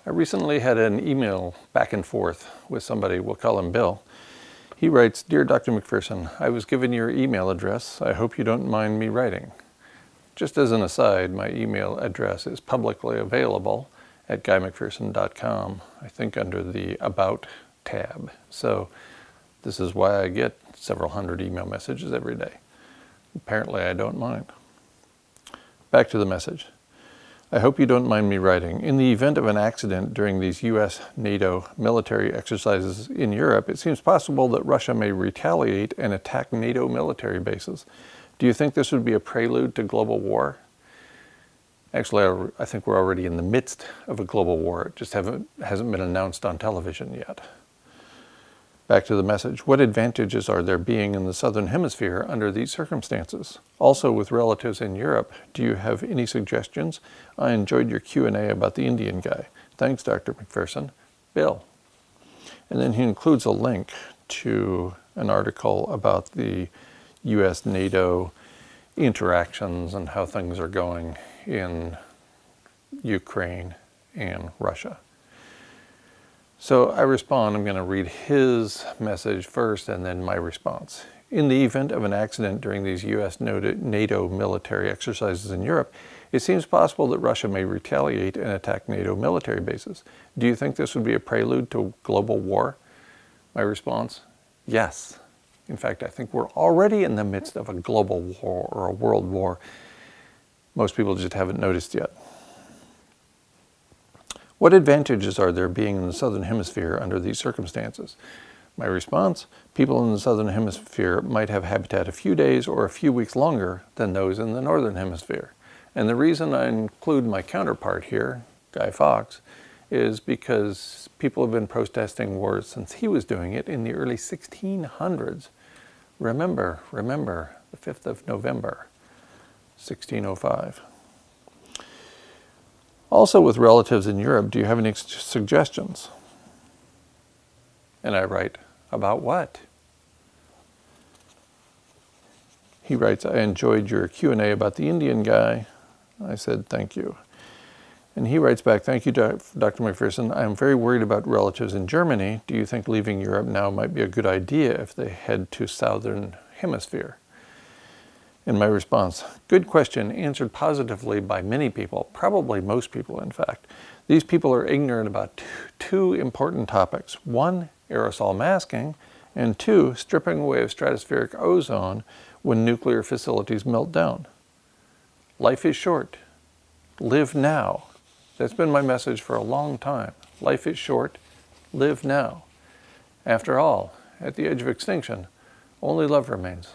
I recently had an email back and forth with somebody, we'll call him Bill. He writes, "Dear Dr. McPherson, I was given your email address. I hope you don't mind me writing. Just as an aside, my email address is publicly available at guymcpherson.com, I think under the About tab. So this is why I get several hundred email messages every day. Apparently I don't mind." Back to the message. "I hope you don't mind me writing. In the event of an accident during these US-NATO military exercises in Europe, it seems possible that Russia may retaliate and attack NATO military bases. Do you think this would be a prelude to global war?" Actually, I think we're already in the midst of a global war. It just hasn't been announced on television yet. Back to the message. "What advantages are there being in the Southern Hemisphere under these circumstances? Also, with relatives in Europe, do you have any suggestions? I enjoyed your Q&A about the Indian guy. Thanks, Dr. McPherson. Bill." And then he includes a link to an article about the US-NATO interactions and how things are going in Ukraine and Russia. So I respond, I'm going to read his message first and then my response. "In the event of an accident during these US-NATO military exercises in Europe, it seems possible that Russia may retaliate and attack NATO military bases. Do you think this would be a prelude to global war?" My response, yes. In fact, I think we're already in the midst of a global war or a world war. Most people just haven't noticed yet. "What advantages are there being in the Southern Hemisphere under these circumstances?" My response, people in the Southern Hemisphere might have habitat a few days or a few weeks longer than those in the Northern Hemisphere. And the reason I include my counterpart here, Guy Fawkes, is because people have been protesting wars since he was doing it in the early 1600s. Remember, the 5th of November, 1605. "Also, with relatives in Europe, do you have any suggestions?" And I write, "About what?" He writes, "I enjoyed your Q&A about the Indian guy." I said, "Thank you." And he writes back, "Thank you, Dr. McPherson. I am very worried about relatives in Germany. Do you think leaving Europe now might be a good idea if they head to Southern Hemisphere?" And my response, "Good question, answered positively by many people, probably most people, in fact. These people are ignorant about two important topics. One, aerosol masking, and two, stripping away of stratospheric ozone when nuclear facilities melt down. Life is short. Live now." That's been my message for a long time. Life is short. Live now. After all, at the edge of extinction, only love remains.